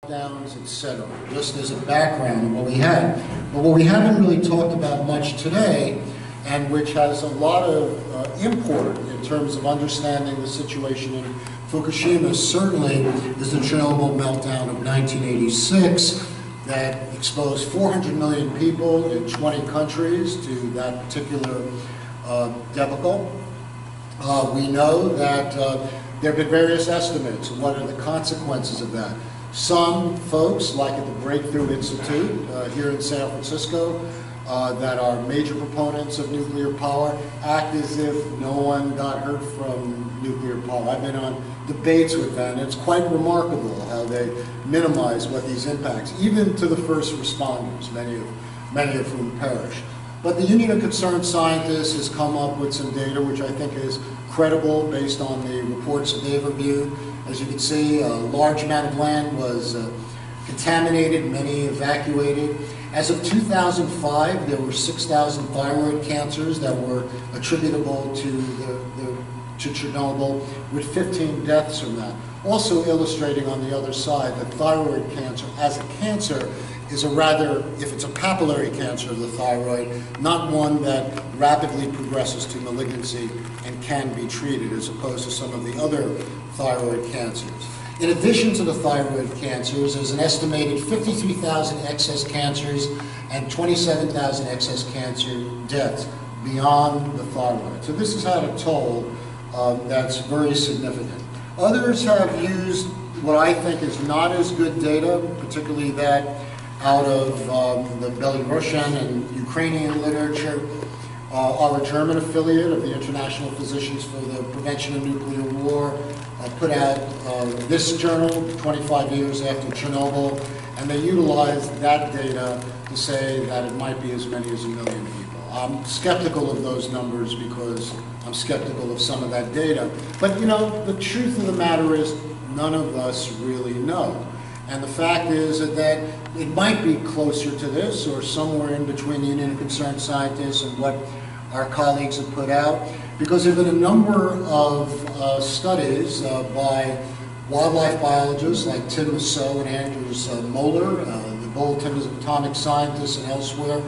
meltdowns, etc., just as a background of what we had. But what we haven't really talked about much today, and which has a lot of import in terms of understanding the situation in Fukushima, certainly is the Chernobyl meltdown of 1986 that exposed 400 million people in 20 countries to that particular debacle. We know that there have been various estimates of what are the consequences of that. Some folks, like at the Breakthrough Institute here in San Francisco, that are major proponents of nuclear power, act as if no one got hurt from nuclear power. I've been on debates with them, and it's quite remarkable how they minimize what these impacts, even to the first responders, many of whom perish. But the Union of Concerned Scientists has come up with some data which I think is credible based on the reports that they've reviewed. As you can see, a large amount of land was contaminated, many evacuated. As of 2005, there were 6,000 thyroid cancers that were attributable to Chernobyl, with 15 deaths from that. Also illustrating on the other side that thyroid cancer as a cancer is a rather, if it's a papillary cancer of the thyroid, not one that rapidly progresses to malignancy and can be treated, as opposed to some of the other thyroid cancers. In addition to the thyroid cancers, there's an estimated 53,000 excess cancers and 27,000 excess cancer deaths beyond the thyroid. So this has had a toll that's very significant. Others have used what I think is not as good data, particularly that out of the Belarusian and Ukrainian literature. Our German affiliate of the International Physicians for the Prevention of Nuclear War put out this journal 25 years after Chernobyl, and they utilized that data to say that it might be as many as 1 million people. I'm skeptical of those numbers because I'm skeptical of some of that data. But you know, the truth of the matter is none of us really know. And the fact is that it might be closer to this or somewhere in between the Union of Concerned Scientists and what our colleagues have put out, because there have been a number of studies by wildlife biologists like Tim Mousseau and Andrews Moeller, the Bulletin of Atomic Scientists and elsewhere,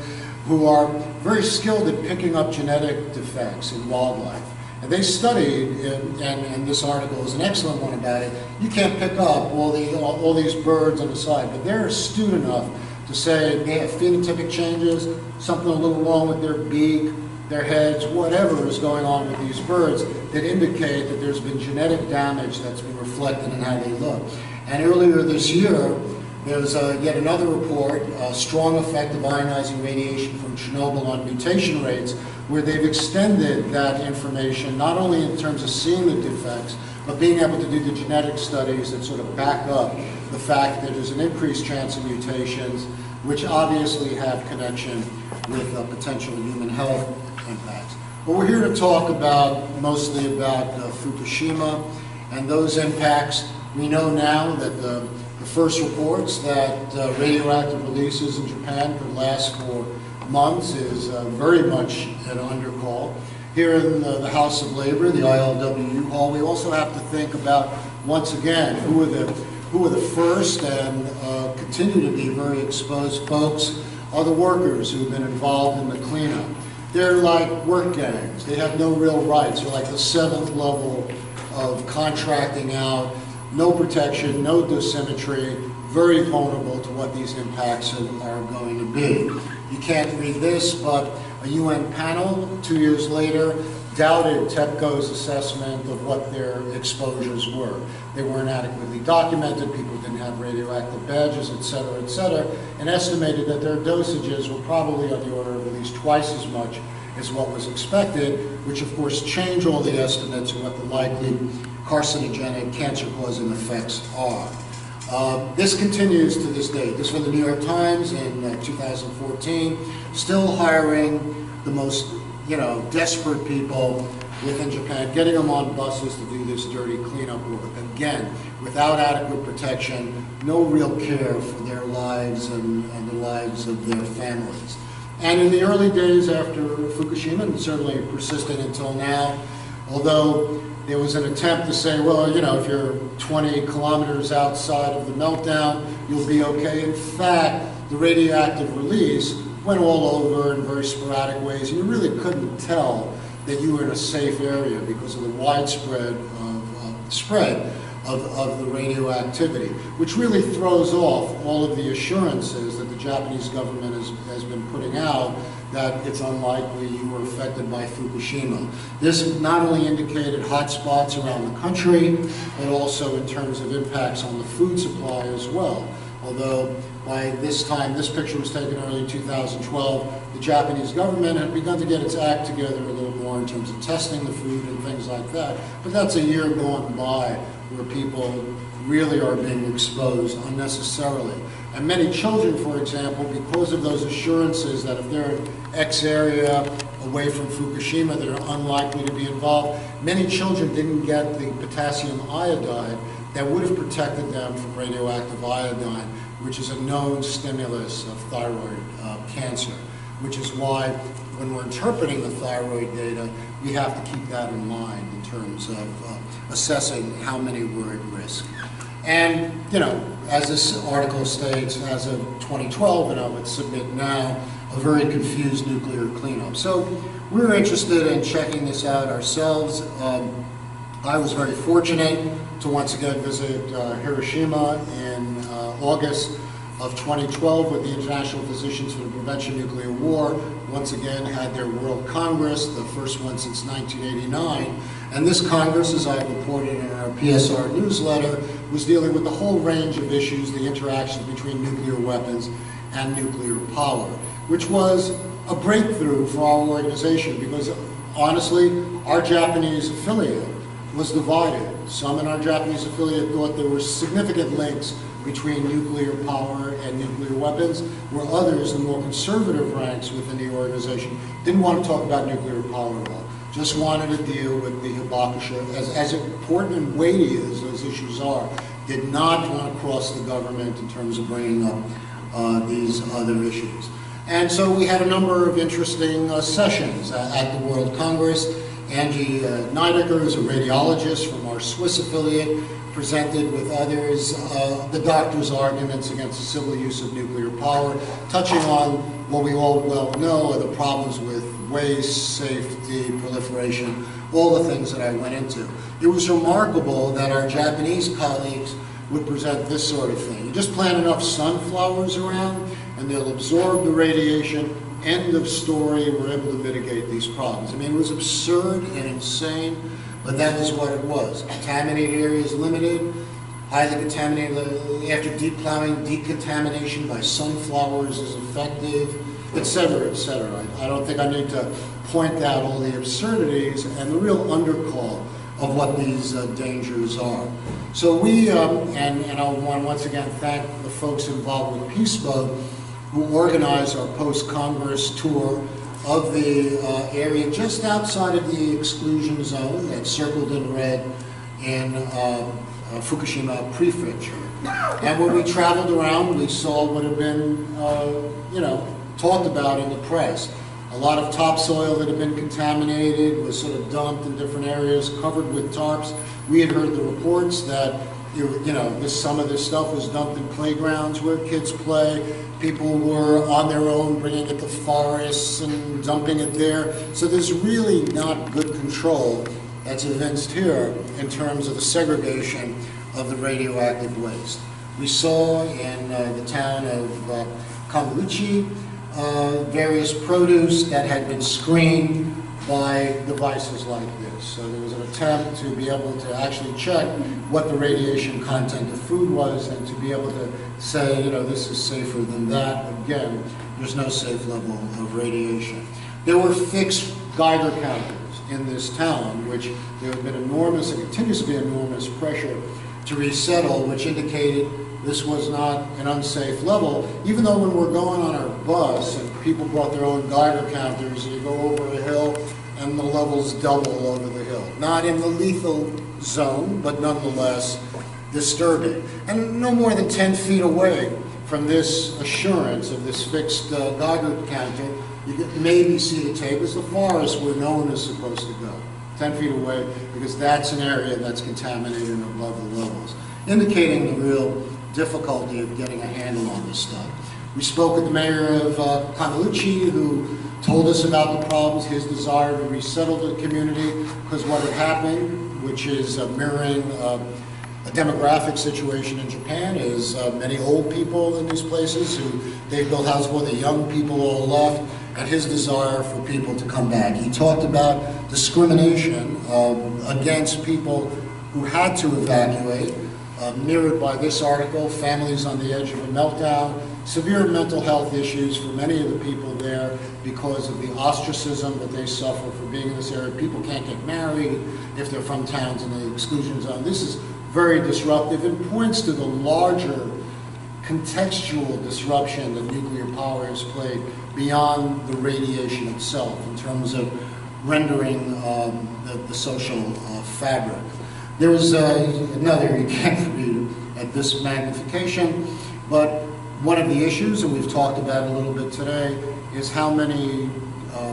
who are very skilled at picking up genetic defects in wildlife. And they studied, and this article is an excellent one about it, you can't pick up all these birds on the side, but they're astute enough to say they have phenotypic changes, something a little wrong with their beak, their heads, whatever is going on with these birds that indicate that there's been genetic damage that's been reflected in how they look. And earlier this year, there's yet another report, a strong effect of ionizing radiation from Chernobyl on mutation rates, where they've extended that information, not only in terms of seeing the defects, but being able to do the genetic studies that sort of back up the fact that there's an increased chance of mutations, which obviously have connection with potential human health impacts. But we're here to talk mostly about Fukushima and those impacts. We know now that the first reports that radioactive releases in Japan could last for months is very much an undercall. Here in the House of Labor, the ILWU Hall, we also have to think about, once again, who are the first and continue to be very exposed folks are the workers who've been involved in the cleanup. They're like work gangs. They have no real rights. They're like the 7th level of contracting out, no protection, no dosimetry, very vulnerable to what these impacts are going to be. You can't read this, but a UN panel 2 years later doubted TEPCO's assessment of what their exposures were. They weren't adequately documented, people didn't have radioactive badges, et cetera, and estimated that their dosages were probably on the order of at least twice as much as what was expected, which of course changed all the estimates of what the likely carcinogenic cancer-causing effects are. This continues to this day. This was the New York Times in 2014, still hiring the most desperate people within Japan, getting them on buses to do this dirty cleanup work. Again, without adequate protection, no real care for their lives and the lives of their families. And in the early days after Fukushima, and certainly persisted until now, although there was an attempt to say, well, if you're 20 kilometers outside of the meltdown, you'll be okay. In fact, the radioactive release went all over in very sporadic ways, and you really couldn't tell that you were in a safe area because of the widespread spread of the radioactivity, which really throws off all of the assurances that the Japanese government has been putting out that it's unlikely you were affected by Fukushima. This not only indicated hotspots around the country, but also in terms of impacts on the food supply as well. Although by this time, this picture was taken early 2012, the Japanese government had begun to get its act together a little more in terms of testing the food and things like that. But that's a year gone by where people really are being exposed unnecessarily. And many children, for example, because of those assurances that if they're in X area away from Fukushima, they're unlikely to be involved, many children didn't get the potassium iodide that would have protected them from radioactive iodine, which is a known stimulus of thyroid cancer, which is why when we're interpreting the thyroid data, we have to keep that in mind in terms of assessing how many were at risk. And, you know, as this article states, as of 2012, and I would submit now, a very confused nuclear cleanup. So we were interested in checking this out ourselves. I was very fortunate to once again visit Hiroshima in August of 2012 with the International Physicians for the Prevention of Nuclear War. Once again had their World Congress, the first one since 1989. And this Congress, as I reported in our PSR newsletter, was dealing with the whole range of issues, the interactions between nuclear weapons and nuclear power, which was a breakthrough for our organization because honestly, our Japanese affiliate was divided. Some in our Japanese affiliate thought there were significant links between nuclear power and nuclear weapons, where others, the more conservative ranks within the organization, didn't want to talk about nuclear power at all. Just wanted to deal with the hibakusha, as important and weighty as those issues are, did not want to cross the government in terms of bringing up these other issues. And so we had a number of interesting sessions at the World Congress. Angie Neidecker is a radiologist from our Swiss affiliate, presented with others the doctor's arguments against the civil use of nuclear power, touching on what we all well know are the problems with waste, safety, proliferation, all the things that I went into. It was remarkable that our Japanese colleagues would present this sort of thing. You just plant enough sunflowers around and they'll absorb the radiation, end of story, we're able to mitigate these problems. I mean, it was absurd and insane, but that is what it was. Contaminated areas limited, highly contaminated, after deep plowing, decontamination by sunflowers is effective, et cetera, et cetera. I don't think I need to point out all the absurdities and the real undercall of what these dangers are. So we, and I want to once again thank the folks involved with Peace Boat who organized our post-Congress tour of the area just outside of the exclusion zone that's circled in red in Fukushima Prefecture. And when we traveled around, we saw what had been, you know, talked about in the press. A lot of topsoil that had been contaminated was sort of dumped in different areas, covered with tarps. We had heard the reports that, you know, some of this stuff was dumped in playgrounds where kids play. People were on their own bringing it to forests and dumping it there. So there's really not good control that's evinced here in terms of the segregation of the radioactive waste. We saw in the town of Kamuichi various produce that had been screened by devices like this. So there was an attempt to be able to actually check what the radiation content of food was and to be able to say, you know, this is safer than that. Again, there's no safe level of radiation. There were fixed Geiger counters in this town, which there had been enormous, and continues to be enormous pressure to resettle, which indicated this was not an unsafe level, even though when we're going on our bus and people brought their own Geiger counters, and you go over a hill and the levels double over the hill. Not in the lethal zone, but nonetheless disturbing. And no more than 10 feet away from this assurance of this fixed Geiger counter, you could maybe see the tape as the forest where no one is supposed to go. 10 feet away, because that's an area that's contaminated above the levels, indicating the real difficulty of getting a handle on this stuff. We spoke with the mayor of Convolucci, who told us about the problems, his desire to resettle the community, because what had happened, which is mirroring a demographic situation in Japan, is many old people in these places who they built houses for, the young people all left, and his desire for people to come back. He talked about discrimination against people who had to evacuate, mirrored by this article, families on the edge of a meltdown, severe mental health issues for many of the people there because of the ostracism that they suffer for being in this area. People can't get married if they're from towns in the exclusion zone. This is very disruptive and points to the larger contextual disruption that nuclear power has played beyond the radiation itself in terms of rendering the social fabric. There was another, you can't read at this magnification, but one of the issues, and we've talked about it a little bit today, is how many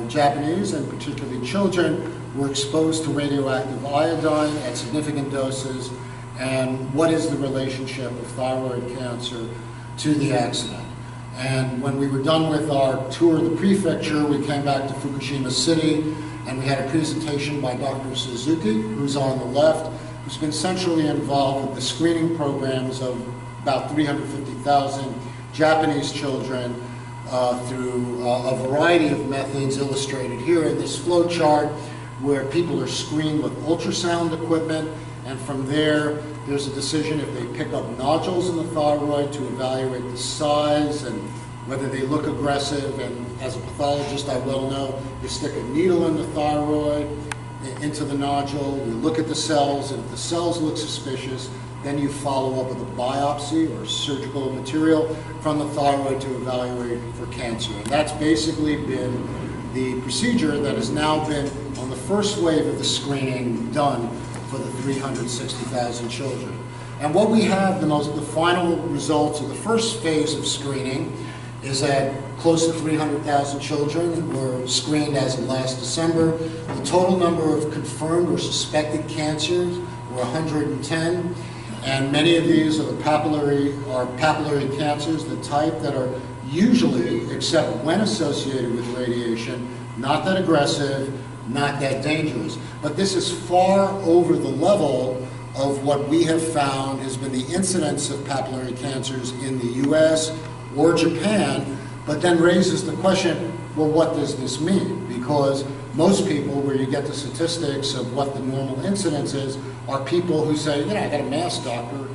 Japanese, and particularly children, were exposed to radioactive iodine at significant doses, and what is the relationship of thyroid cancer to the accident. And when we were done with our tour of the prefecture, we came back to Fukushima City, and we had a presentation by Dr. Suzuki, who's on the left, who's been centrally involved with the screening programs of about 350,000 Japanese children through a variety of methods illustrated here in this flow chart, where people are screened with ultrasound equipment, and from there there's a decision if they pick up nodules in the thyroid to evaluate the size and whether they look aggressive. And as a pathologist, I well know, you stick a needle in the thyroid, into the nodule, you look at the cells, and if the cells look suspicious, then you follow up with a biopsy or surgical material from the thyroid to evaluate for cancer. And that's basically been the procedure that has now been on the first wave of the screening done for the 360,000 children. And what we have, the final results of the first phase of screening is that close to 300,000 children were screened as of last December. The total number of confirmed or suspected cancers were 110, and many of these are the papillary cancers, the type that are usually, except when associated with radiation, not that aggressive, not that dangerous. But this is far over the level of what we have found has been the incidence of papillary cancers in the US or Japan, but then raises the question, well, what does this mean? Because most people, where you get the statistics of what the normal incidence is, are people who say, you know, I got a mass doctor,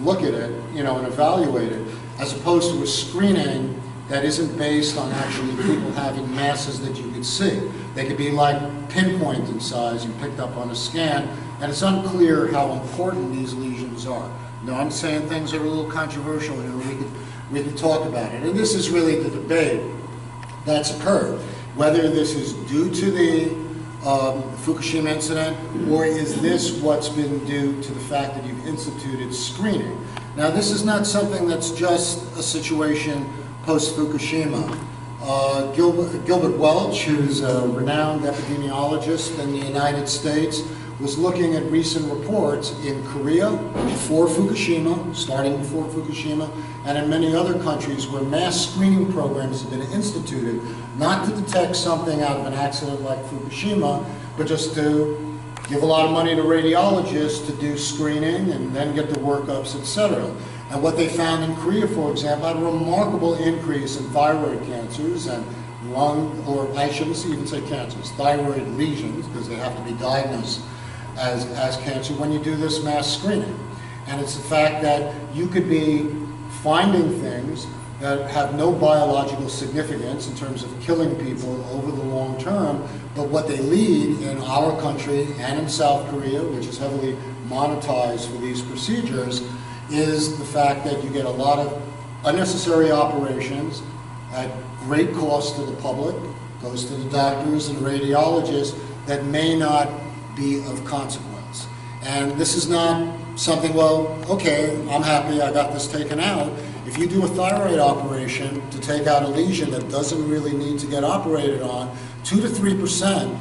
look at it, you know, and evaluate it, as opposed to a screening that isn't based on actually people having masses that you could see. They could be like pinpoint in size you picked up on a scan, and it's unclear how important these lesions are. Now, I'm saying things are a little controversial here. We could talk about it. And this is really the debate that's occurred. Whether this is due to the Fukushima incident, or is this what's been due to the fact that you've instituted screening? Now, this is not something that's just a situation post-Fukushima. Gilbert Welch, who's a renowned epidemiologist in the United States, was looking at recent reports in Korea before Fukushima, starting before Fukushima, and in many other countries where mass screening programs have been instituted, not to detect something out of an accident like Fukushima, but just to give a lot of money to radiologists to do screening and then get the workups, etc. And what they found in Korea, for example, had a remarkable increase in thyroid cancers and lung, or I shouldn't even say cancers, thyroid lesions, because they have to be diagnosed as cancer when you do this mass screening. And it's the fact that you could be finding things that have no biological significance in terms of killing people over the long term, but what they lead in our country and in South Korea, which is heavily monetized for these procedures, is the fact that you get a lot of unnecessary operations at great cost to the public, goes to the doctors and radiologists, that may not be of consequence. And this is not something, well, okay, I'm happy I got this taken out. If you do a thyroid operation to take out a lesion that doesn't really need to get operated on, 2 to 3%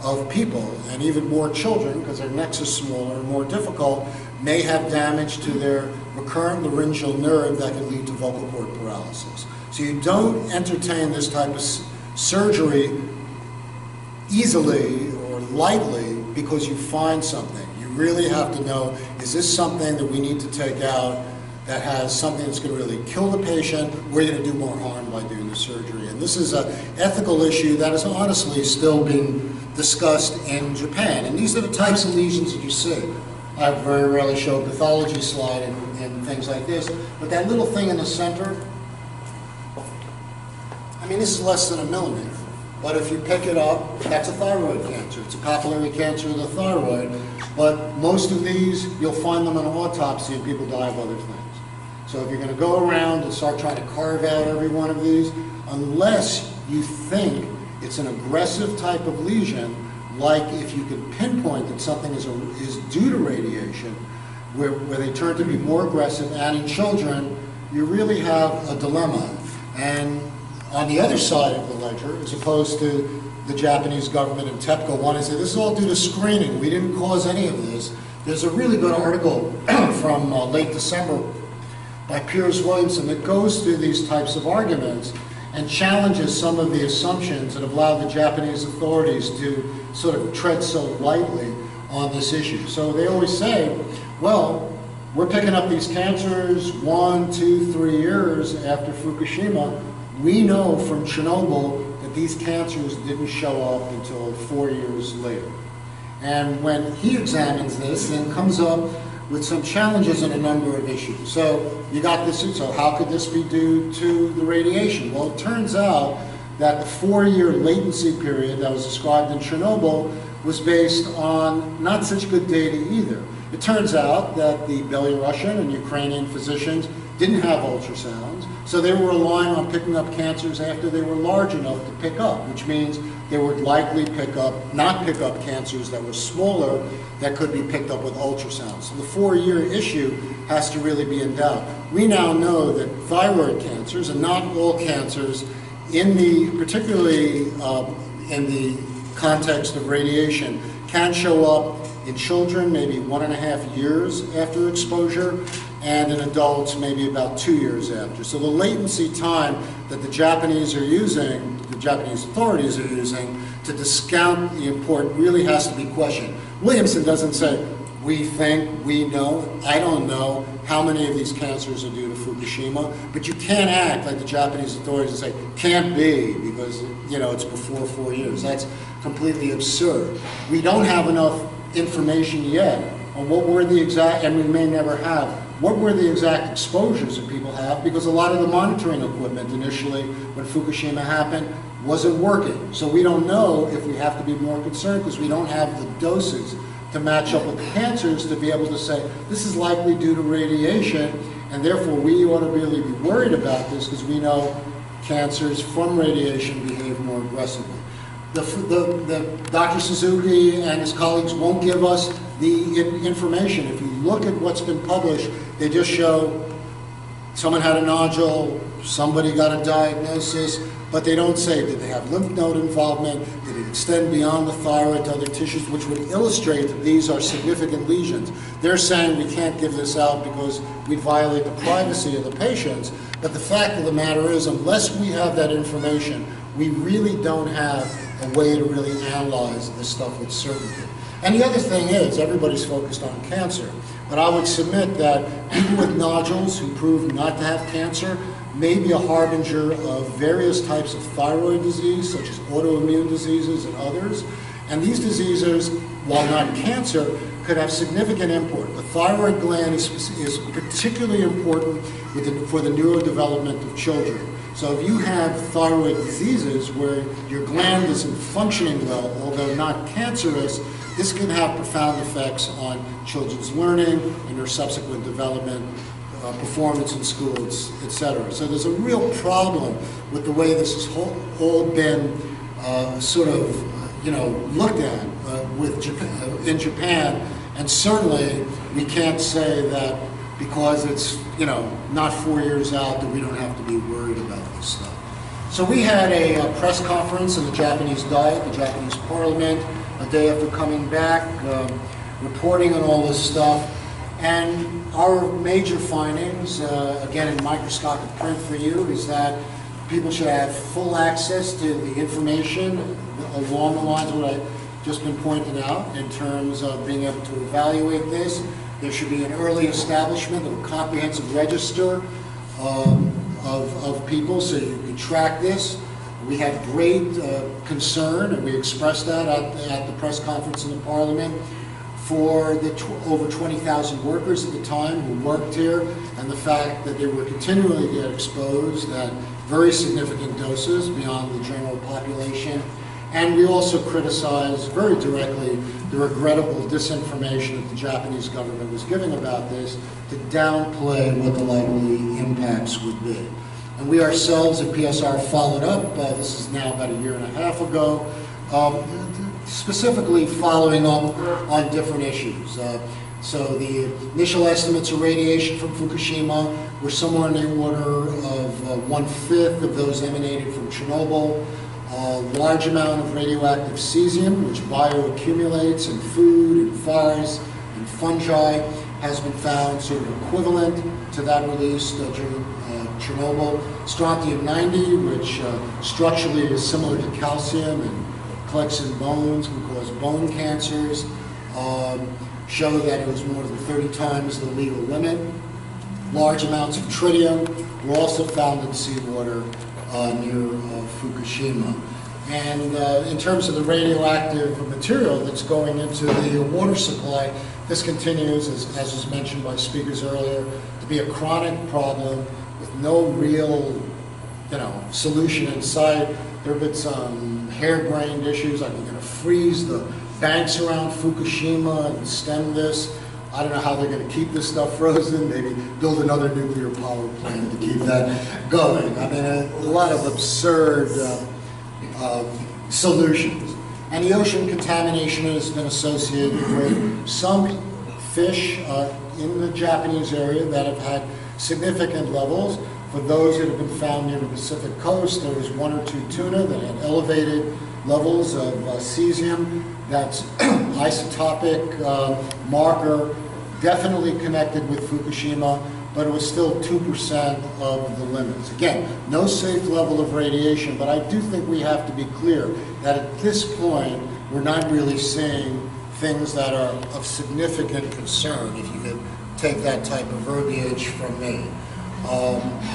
of people, and even more children, because their necks are smaller and more difficult, may have damage to their recurrent laryngeal nerve that can lead to vocal cord paralysis. So you don't entertain this type of surgery easily or lightly because you find something. You really have to know, is this something that we need to take out that has something that's going to really kill the patient, or are you going to do more harm by doing the surgery? And this is an ethical issue that is honestly still being discussed in Japan. And these are the types of lesions that you see. I very rarely show a pathology slide and things like this, but that little thing in the center, I mean, this is less than a millimeter. But if you pick it up, that's a thyroid cancer. It's a papillary cancer of the thyroid. But most of these, you'll find them in an autopsy and people die of other things. So if you're going to go around and start trying to carve out every one of these, unless you think it's an aggressive type of lesion, like if you can pinpoint that something is due to radiation, where they turn to be more aggressive, and in children, you really have a dilemma. And on the other side of the ledger, as opposed to the Japanese government and TEPCO wanting to say, this is all due to screening, we didn't cause any of this. There's a really good article from late December by Piers Williamson that goes through these types of arguments and challenges some of the assumptions that have allowed the Japanese authorities to sort of tread so lightly on this issue. So they always say, well, we're picking up these cancers 1, 2, 3 years after Fukushima. We know from Chernobyl that these cancers didn't show up until 4 years later. And when he examines this and comes up with some challenges in a number of issues. So you got this, so how could this be due to the radiation? Well, it turns out that the 4-year latency period that was described in Chernobyl was based on not such good data either. It turns out that the Belarusian and Ukrainian physicians didn't have ultrasounds, so they were relying on picking up cancers after they were large enough to pick up, which means they would likely not pick up cancers that were smaller that could be picked up with ultrasound. So the 4-year issue has to really be in doubt. We now know that thyroid cancers, and not all cancers, particularly in the context of radiation, can show up in children maybe 1.5 years after exposure, and in adults maybe about 2 years after. So the latency time that the Japanese are using, the Japanese authorities are using, to discount the import really has to be questioned. Williamson doesn't say, we think, we know, I don't know how many of these cancers are due to Fukushima, but you can't act like the Japanese authorities and say, can't be, because it's before 4 years. That's completely absurd. We don't have enough information yet on what were the exact, and we may never have, what were the exact exposures that people have, because a lot of the monitoring equipment initially, when Fukushima happened, wasn't working. So we don't know if we have to be more concerned because we don't have the doses to match up with the cancers to be able to say, this is likely due to radiation, and therefore we ought to really be worried about this because we know cancers from radiation behave more aggressively. Dr. Suzuki and his colleagues won't give us the information. If you look at what's been published, they just show someone had a nodule, somebody got a diagnosis, but they don't say, did they have lymph node involvement, did it extend beyond the thyroid to other tissues, which would illustrate that these are significant lesions. They're saying we can't give this out because we'd violate the privacy of the patients, but the fact of the matter is, unless we have that information, we really don't have a way to really analyze this stuff with certainty. And the other thing is, everybody's focused on cancer, but I would submit that people with nodules who prove not to have cancer may be a harbinger of various types of thyroid disease, such as autoimmune diseases and others. And these diseases, while not cancer, could have significant import. The thyroid gland is particularly important for the neurodevelopment of children. So if you have thyroid diseases where your gland isn't functioning well, although not cancerous, this can have profound effects on children's learning and their subsequent development, performance in schools, etc. So there's a real problem with the way this has all been sort of, looked at in Japan, and certainly we can't say that because it's, not 4 years out that we don't have to be worried about this stuff. So we had a press conference in the Japanese Diet, the Japanese Parliament, a day after coming back, reporting on all this stuff. And our major findings, again in microscopic print for you, is that people should have full access to the information along the lines of what I've just been pointed out in terms of being able to evaluate this. There should be an early establishment of a comprehensive register of people so you can track this. We had great concern, and we expressed that at the press conference in the Parliament, for the over 20,000 workers at the time who worked here, and the fact that they were continually get exposed at very significant doses beyond the general population. And we also criticized very directly the regrettable disinformation that the Japanese government was giving about this to downplay what the likely impacts would be. And we ourselves at PSR followed up, this is now about a year and a half ago, specifically following up on different issues. So the initial estimates of radiation from Fukushima were somewhere in the order of 1/5 of those emanated from Chernobyl. A large amount of radioactive cesium, which bioaccumulates in food and forests and fungi, has been found sort of equivalent to that released during Chernobyl. Strontium-90, which structurally is similar to calcium and collects in bones, can cause bone cancers, show that it was more than 30 times the legal limit. Large amounts of tritium were also found in seawater near Fukushima. And in terms of the radioactive material that's going into the water supply, this continues, as was mentioned by speakers earlier, to be a chronic problem with no real, solution in sight. There have been some harebrained issues, like we're going to freeze the banks around Fukushima and stem this. I don't know how they're going to keep this stuff frozen. Maybe build another nuclear power plant to keep that going. I mean, a lot of absurd solutions. And the ocean contamination has been associated with some fish in the Japanese area that have had significant levels. For those that have been found near the Pacific coast, there was 1 or 2 tuna that had elevated levels of cesium. That's isotopic marker, definitely connected with Fukushima, but it was still 2% of the limits. Again, no safe level of radiation, but I do think we have to be clear that at this point, we're not really seeing things that are of significant concern, if you could take that type of verbiage from me.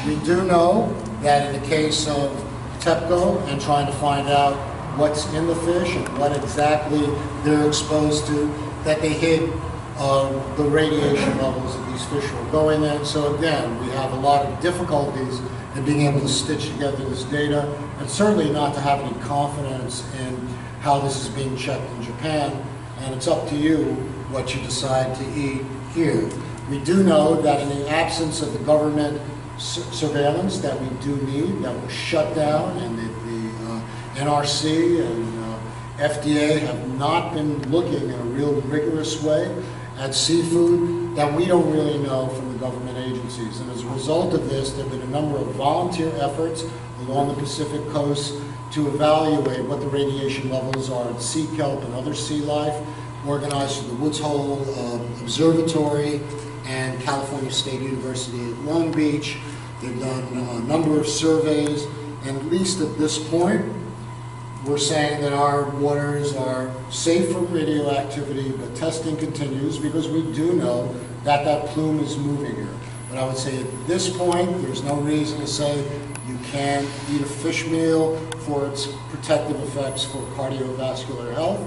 We do know that in the case of TEPCO and trying to find out what's in the fish and what exactly they're exposed to, that they hid the radiation levels that these fish were going in. So again, we have a lot of difficulties in being able to stitch together this data, and certainly not to have any confidence in how this is being checked in Japan, and it's up to you what you decide to eat here. We do know that in the absence of the government surveillance that we do need, that was shut down, and the NRC and FDA have not been looking in a real rigorous way at seafood, that we don't really know from the government agencies. And as a result of this, there have been a number of volunteer efforts along the Pacific coast to evaluate what the radiation levels are in sea kelp and other sea life, organized through the Woods Hole Observatory and California State University at Long Beach. They've done a number of surveys, and at least at this point, we're saying that our waters are safe from radioactivity, but testing continues because we do know that that plume is moving here. But I would say at this point, there's no reason to say you can't eat a fish meal for its protective effects for cardiovascular health.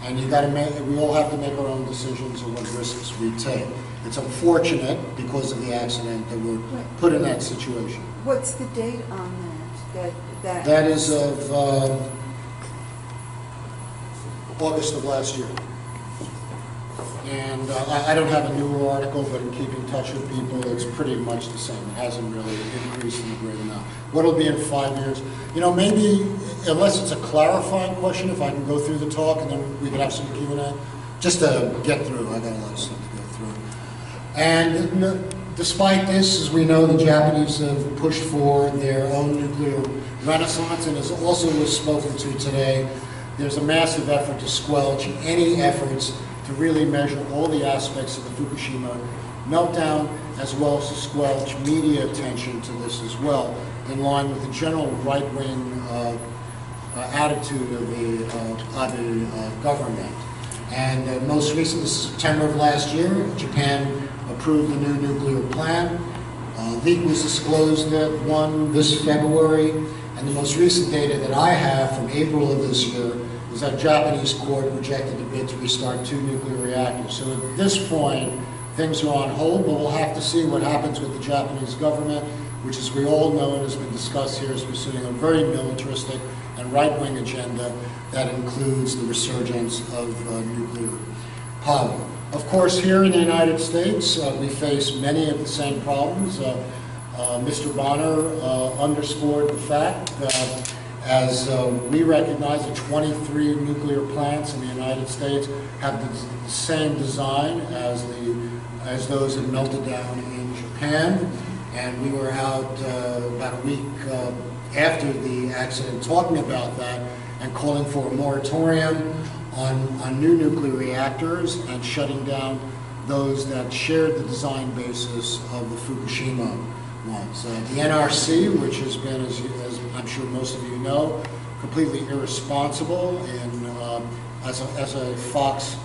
And we all have to make our own decisions on what risks we take. It's unfortunate because of the accident that we're put in that situation. What's the date on that? That is of August of last year. And I don't have a newer article, but in keeping in touch with people, it's pretty much the same. It hasn't really increased in a great amount. What will be in 5 years? Maybe, unless it's a clarifying question, if I can go through the talk and then we can have some Q&A, just to get through. I got a lot of stuff to go through. And despite this, as we know, the Japanese have pushed for their own nuclear renaissance, and as also was spoken to today, there's a massive effort to squelch any efforts to really measure all the aspects of the Fukushima meltdown, as well as to squelch media attention to this as well, in line with the general right-wing attitude of the government. And most recently, September of last year, Japan approved the new nuclear plan. Leak was disclosed at one this February, and the most recent data that I have from April of this year is that Japanese court rejected the bid to restart 2 nuclear reactors. So at this point, things are on hold, but we'll have to see what happens with the Japanese government, which, as we all know and has been discussed here, is pursuing a very militaristic and right-wing agenda that includes the resurgence of nuclear power. Of course, here in the United States, we face many of the same problems. Mr. Bonner underscored the fact that as we recognize that 23 nuclear plants in the United States have the same design as those that melted down in Japan. And we were out about a week after the accident talking about that and calling for a moratorium on new nuclear reactors and shutting down those that shared the design basis of the Fukushima ones. The NRC, which has been, as I'm sure most of you know, completely irresponsible in, as a fox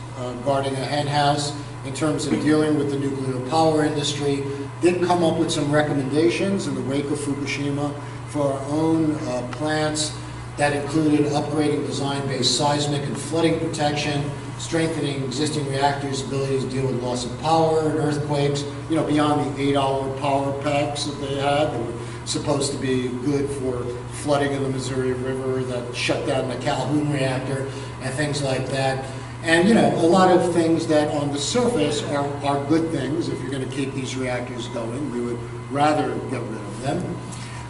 guarding a hen house in terms of dealing with the nuclear power industry, did come up with some recommendations in the wake of Fukushima for our own plants that included upgrading design-based seismic and flooding protection, strengthening existing reactors' ability to deal with loss of power and earthquakes, you know, beyond the 8-hour power packs that they had that were supposed to be good for flooding in the Missouri River that shut down the Calhoun reactor and things like that. And, you know, a lot of things that on the surface are good things. If you're going to keep these reactors going, we would rather get rid of them.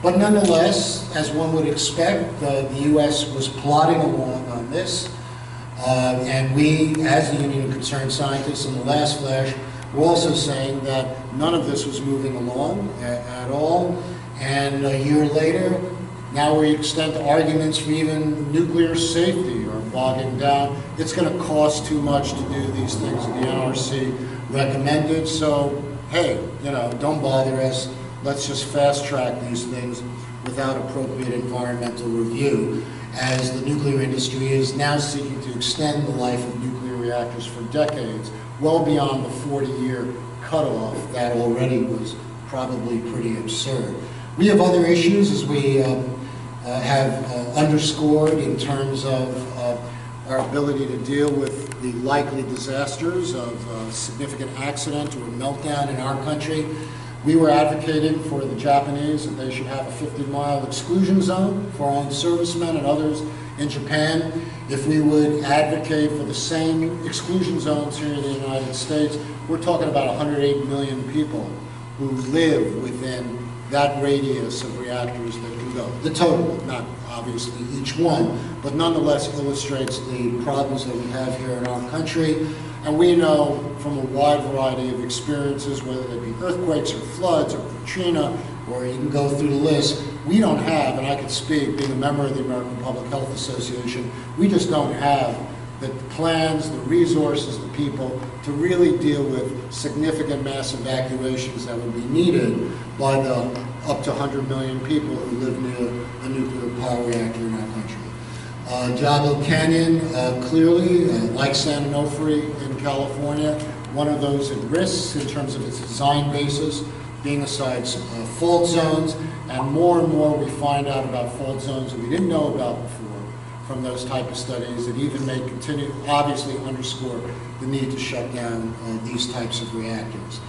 But nonetheless, as one would expect, the U.S. was plodding along on this. And we, as the Union of Concerned Scientists in the last flash, were also saying that none of this was moving along at all. And a year later, now we extend to arguments for even nuclear safety or bogging down. It's going to cost too much to do these things that the NRC recommended. So, hey, you know, don't bother us. Let's just fast track these things without appropriate environmental review, as the nuclear industry is now seeking to extend the life of nuclear reactors for decades, well beyond the 40-year cutoff that already was probably pretty absurd. We have other issues, as we have underscored, in terms of our ability to deal with the likely disasters of a significant accident or a meltdown in our country. We were advocating for the Japanese that they should have a 50-mile exclusion zone for our own servicemen and others in Japan. If we would advocate for the same exclusion zones here in the United States, we're talking about 108 million people who live within that radius of reactors that can go. The total, not obviously each one, but nonetheless illustrates the problems that we have here in our country. And we know from a wide variety of experiences, whether they be earthquakes or floods or Katrina, or you can go through the list, we don't have, and I can speak, being a member of the American Public Health Association, we just don't have the plans, the resources, the people to really deal with significant mass evacuations that would be needed by the up to 100 million people who live near a nuclear power reactor in our country. Diablo Canyon, clearly, like San Onofre in California, one of those at risk in terms of its design basis, being aside fault zones, and more we find out about fault zones that we didn't know about before from those type of studies that even may continue, obviously underscore the need to shut down these types of reactors.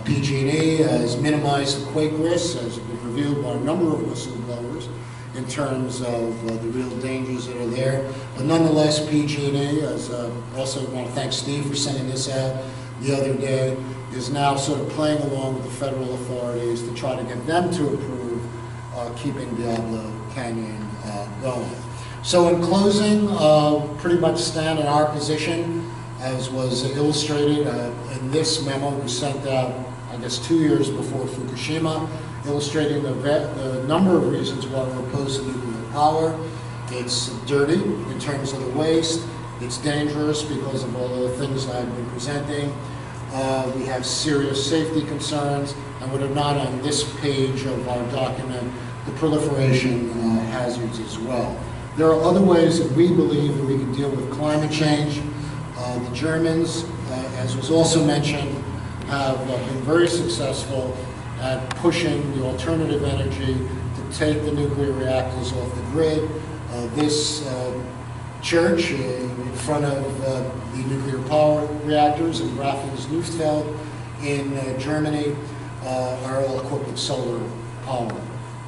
PG&E has minimized the quake risks, as has been revealed by a number of whistleblowers, in terms of the real dangers that are there. But nonetheless, PG&E, as also want to thank Steve for sending this out the other day, is now sort of playing along with the federal authorities to try to get them to approve keeping Diablo Canyon going. So in closing, pretty much stand in our position, as was illustrated in this memo we sent out, I guess, 2 years before Fukushima, illustrating the number of reasons why we're opposed to nuclear power. It's dirty in terms of the waste. It's dangerous because of all the things I've been presenting. We have serious safety concerns, and what are not on this page of our document, the proliferation hazards as well. There are other ways that we believe that we can deal with climate change. The Germans, as was also mentioned, have been very successful at pushing the alternative energy to take the nuclear reactors off the grid. This church in front of the nuclear power reactors in Grafenz-Lüftfeld in Germany are all equipped with solar power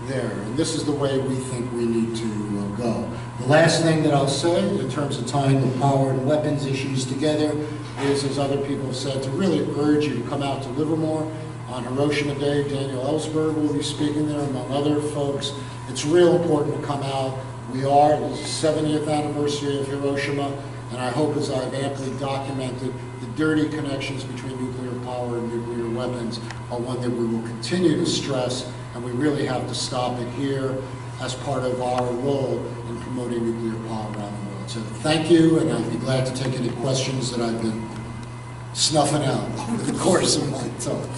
there. And this is the way we think we need to go. The last thing that I'll say in terms of tying the power and weapons issues together is, as other people have said, to really urge you to come out to Livermore on Hiroshima Day. Daniel Ellsberg will be speaking there, among other folks. It's real important to come out. This is the 70th anniversary of Hiroshima, and I hope, as I've amply documented, the dirty connections between nuclear power and nuclear weapons are one that we will continue to stress, and we really have to stop it here as part of our role in promoting nuclear power around the world. So thank you, and I'd be glad to take any questions that I've been snuffing out over the course of my talk.